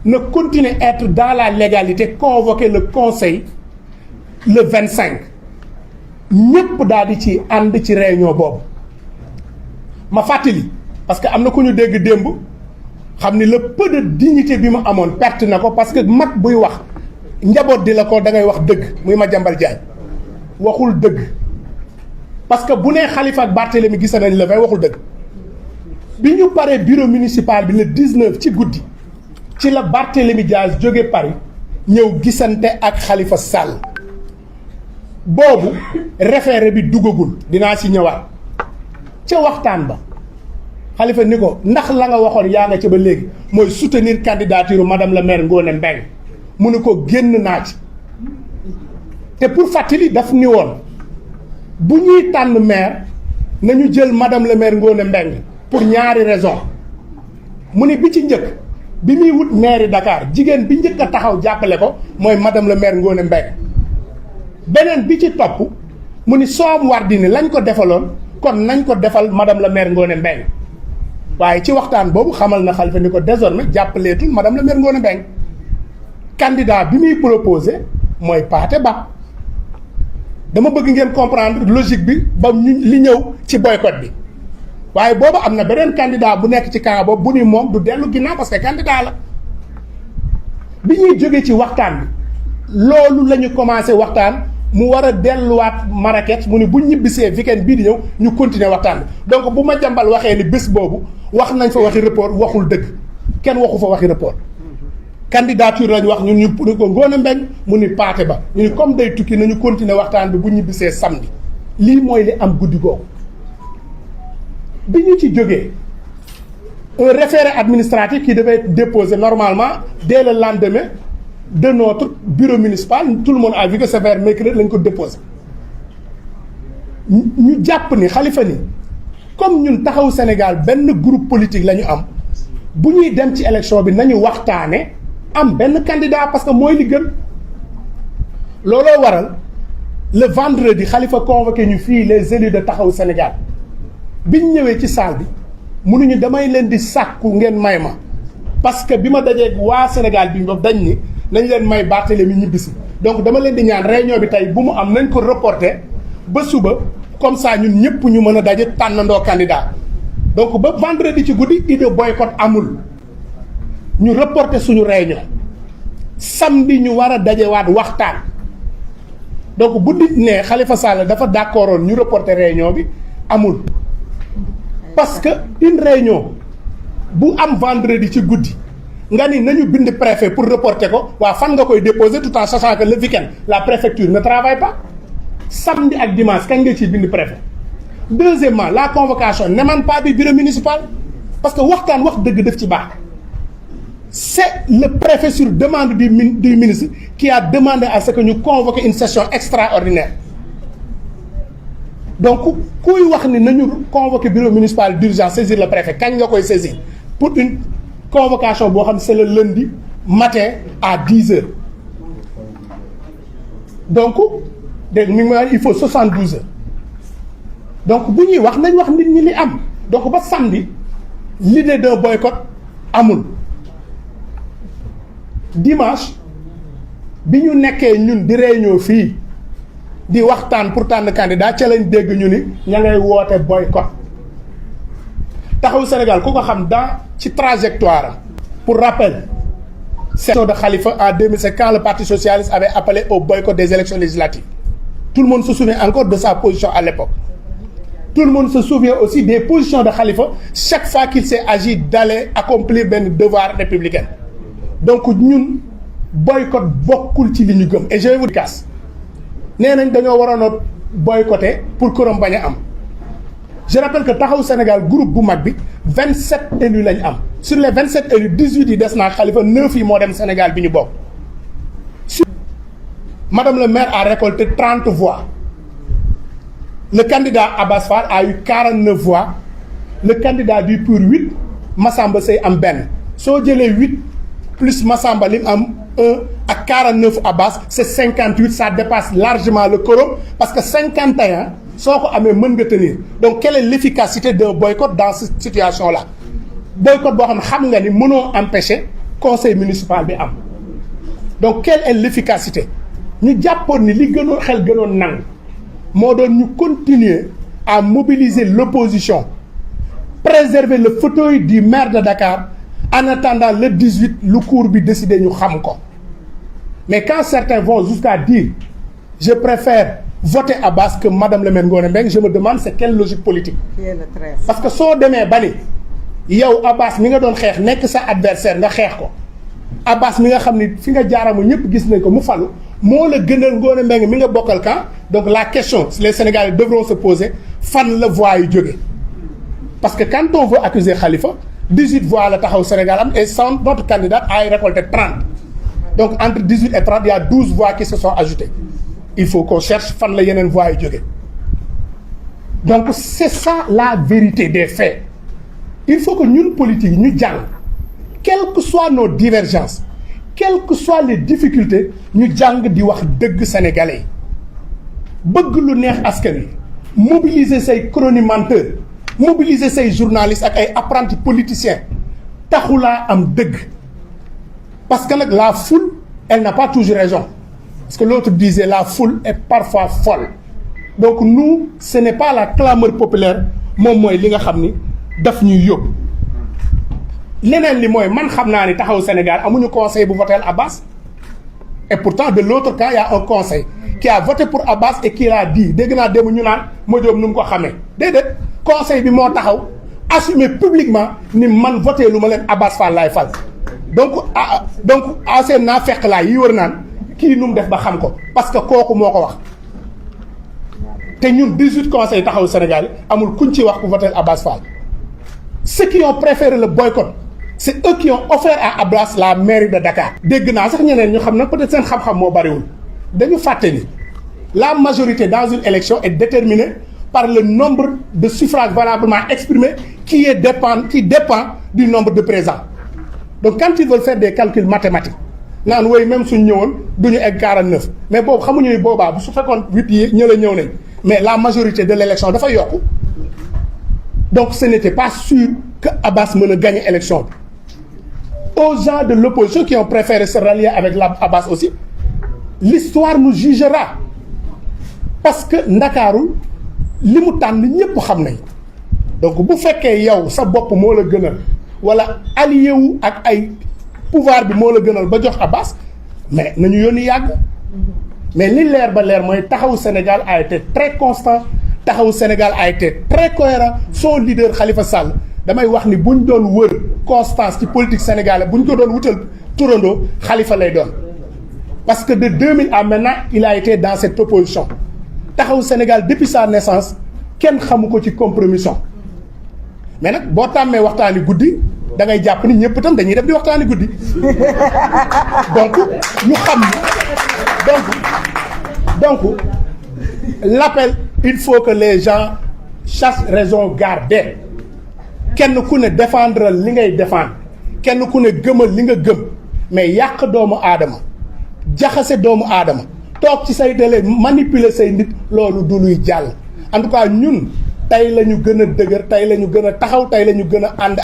ne continue être dans la légalité, convoquer le conseil le 25 ñëpp daal di ci ànd ci réunion boobu ma fàttali parce que am na ku ñu dégg démb xam ni le peu de dignité bi mu amoon perte na ko parce que mag buy wax njaboot di la ko da ngay wax dëgg muy Madiambal Diagne waxul dëgg parce que bu nee Khalifa ak Barthélémy gis nañ le 20 waxul dëgg bi ñu paree bureau municipal bi le 19 ci guddi ci la Barthélémy Dias jóge Paris ñëw gisante ak Khalifa Sall boobu référé bi duggagul dinaa ci ñëwaat ca waxtaan ba Khalifa ni ko ndax la nga waxoon yaa nga ca ba léegi mooy soutenir candidature madame la maire Ngoné Mbengue mu ni ko génn naa ci te pour fàttali daf ni woon bu ñuy tànn maire nañu jël madame la maire Ngoné Mbengue pour ñaari raison mu ni bi ci njëkk bi muy wut maire Dakar jigéen bi njëkk a taxaw jàppale ko mooy madame la maire Ngoné Mbengue beneen bi ci topp mu ni Soham Wardini lañ ko defaloon kon nañ ko defal madame la maire Ngoné Mbengue waaye ci waxtaan boobu xamal na Khalifa ni ko désormais jàppaleetul madame la maire Ngoné Mbengue candidat bi muy proposé mooy Pathé Ba dama bëgg ngeen comprendre logique bi ba ñu li ñëw ci boycott bi waaye boobu am na beneen candidat bu nekk ci camp boobu bu ni moom du dellu ginnaaw parce que candidat la bi ñuy jógee ci waxtaan bi loolu la ñu commencé waxtaan mu war a delluwaat Marrakech mu ni bu ñibbisee weekend bii di ñëw ñu continuer waxtaan bi donc bu Madiambal waxee ni bés boobu wax nañ fa waxi report waxul dëgg kenn waxu fa waxi report candidature lañ wax ñun ñu ko Ngoné Mbengue mu ni Pathé Ba ñu ni comme day tukki nañu continuer waxtaan bi bu ñibbisee samedi lii mooy li am guddi googu bi ñu ci jógee un référé administratif qui devait être déposé normalement dès le lendemain de notre bureau municipal tout le monde a vu que c'est vers mercredi lañ ko déposé ñu jàpp ni Khalifa ni comme ñun taxawu Sénégal benn groupe politique la ñu am bu ñuy dem ci élection bi nañu waxtaane am benn candidat parce que mooy li gën looloo waral le vendredi Khalifa convoqué ñu fii les élus de taxawu Sénégal biñ ñëwee ci salle bi mënuñu damay leen di sàkku ngeen may ma parce que bi ma dajee waa Sénégal bi dañ ni nañ leen may Barthélémy ñibbisi donc dama leen di ñaan réunion bi tey bu mu am nañ ko reporter ba suba comme ça ñun ñëpp ñu mën a daje tànnandoo candidat donc ba vendredi ci guddi idée boycott amul ñu reporter suñu réunion samedi ñu war a dajewaat waxtaan donc bu nit ne Khalifa Sall dafa d'accordoon ñu reporter réunion bi amul parce que une réunion bu am vendredi ci guddi nga ni nañu bind préfet pour reporter ko waa fan nga koy déposer tout en sachant que le week-end la préfecture ne travaille pas samedi ak dimanche kañ nga ciy bind préfet deuxièmement la convocation n'émane pas du bureau municipal parce que waxtaan wax dëgg def ci baax c'est le préfet sur demande du ministre qui a demandé à ce que ñu convoquer une session extraordinaire donc kuy wax ni nañu convoquer bureau municipal d'urgence saisir le préfet kañ nga koy saisir pour une convocation boo xam ne c'est le lundi matin à 10 heures donc dégg mi ngi il faut 72 heures donc bu ñuy wax nañ wax nit ñi li am donc ba samedi l'idée d'un boycott amul dimanche bi ñu nekkee ñun di réunion fii di waxtaan pour tànn candidat ca lañ dégg ñu ni ña ngay woote boycott taxawu Sénégal ku ko xam dans ci trajectoire pour rappel c'est de Khalifa en 2007 quand le parti socialiste avait appelé au boycott des élections législatives tout le monde se souvient encore de sa position à l'époque tout le monde se souvient aussi des positions de Khalifa chaque fois qu'il s'est agi d'aller accomplir benn devoir républicain donc ñun boycott bokkul ci li ñu gëm et je vais vous dire nee nañ dañoo waroon a boycotter pour këram bañ a am je rappelle que taxawu Sénégal groupe bu mag bi 27 élus lañ am sur les 27 élus 18 yi des naa Khalifa 9 yi moo dem Sénégal bi ñu bokk. Madame le maire a récolté 30 voix le candidat Abass Fall a eu 49 voix le candidat du PUR 8 Massamba Seye am benn soo jëlee 8 plus Massamba lim am 1 ak 49 Abass c'est 58 ça dépasse largement le quorum parce que 51 soo ko amee mën nga tenir donc quelle est l'efficacité d'un boycott dans cette situation là boycott boo xam nga ni mënoo empêcher conseil municipal bi am donc quelle est l'efficacité ñu jàppoon ni li gënoon xel gënoon nangu moo doon ñu continuer à mobiliser l'opposition préserver le fauteuil du maire de Dakar en attendant le 18 lu cour bi décider ñu xam ko mais quand certains vont jusqu'à dire je préfère voter Abbas que madame le maire Ngoné Mbengue je me demande c'est quelle logique politique parce que soo demee ba ni yow Abbas mi nga doon xeex nekk sa adversaire nga xeex ko Abbas mi nga xam ni fi nga jaaramu ñëpp gis nañ ko mu falu moo la gënal Ngoné Mbengue mi nga bokkal camp donc la question les Sénégalais devront se poser fan la voix yu jóge parce que quand on veut accuser Khalifa 18 voix la taxaw Sénégal am et sans notre candidat a récolté 30 donc entre 18 et 30 il y a 12 voix qui se sont ajoutées il faut qu'on cherche fan la yeneen voix yu jóge donc c'est ça la vérité des faits il faut que ñun politique ñu jàng quelles que soient nos divergences quelles que soient les difficultés ñu jàng di wax dëgg sénégalais yi bëgg lu neex askan wi mobiliser say chronimenteurs mobiliser say journalistes ak ay apprentis politiciens taxulaa am dëgg parce que nag la foule elle n'a pas toujours raison parce que l'autre disait la foule est parfois folle donc nous ce n'est pas la clameur populaire moom mooy li nga xam ni daf ñuy yóbbu leneen li mooy man xam naa ni taxaw Sénégal amuñu conseil bu voté Abbas et pourtant de l'autre camp il y a un conseil qui a voté pour Abbas et qui l'a dit dégg naa démb ñu naan Modiom nu mu ko xamee déedéet conseil bi moo taxaw assumer publiquement ni man voté lu ma leen Abbas Fall laay fal donc assez naa fekk laa yi wër naan kii nu mu def ba xam ko parce que kooku moo ko wax te ñun 18 conseils taxaw Sénégal amul kuñ ci wax ku voté Abbas Fall ceux qui ont préféré le boycott c'est eux qui ont offert à Abbas la mairie de Dakar. dégg naa sax ñeneen ñu xam na peut-être seen xam-xam moo bariwul dañu fàtte ni la majorité dans une élection est déterminée par le nombre de suffrages valablement exprimés qui dépend du nombre de présents donc quand ils veulent faire des calculs mathématiques naan wooyu même suñ ñëwoon duñu egg 49 mais boobu xamuñu ni boobaa bu su fekkoon 8 yi ñëw nañ mais la majorité de l'élection dafa yokku donc ce n'était pas sûr que Abbas mën a gagner élection bi aux gens de l'opposition qui ont préféré se rallier avec Abbas aussi l'histoire nous jugera parce que Ndakaaru li mu tànn ñëpp xam nañ donc bu fekkee yow sa bopp moo la gënal wala allié wu ak ay pouvoir bi moo la gënal ba jox Abbas mais nañu yónni yàgg mais li leer ba leer mooy taxawu Sénégal a été très constant taxawu Sénégal a été très cohérent son leader Khalifa Sall damay wax ni buñ doon wër constance ci politique sénégalaise buñ ko doon wutal turandoo Khalifa lay doon parce que de 2000 à maintenant il a été dans cette opposition taxawu Sénégal depuis sa naissance kenn xamu ko ci compromission mais nag boo tàmmee waxtaani guddi da ngay jàpp ni ñëpp itam dañuy def di waxtaani guddi donc ñu xam donc l'appel il faut que les gens chassent raison garder kenn ku ne défendre li ngay défendre kenn ku ne gëmal li nga gëm mais yàq doomu aadama jaxase doomu aadama toog ci say télé manipuler say nit loolu du luy jàll en tout cas ñun tey la ñu gën a dëgër tey la ñu gën a taxaw tey la ñu gën a ànd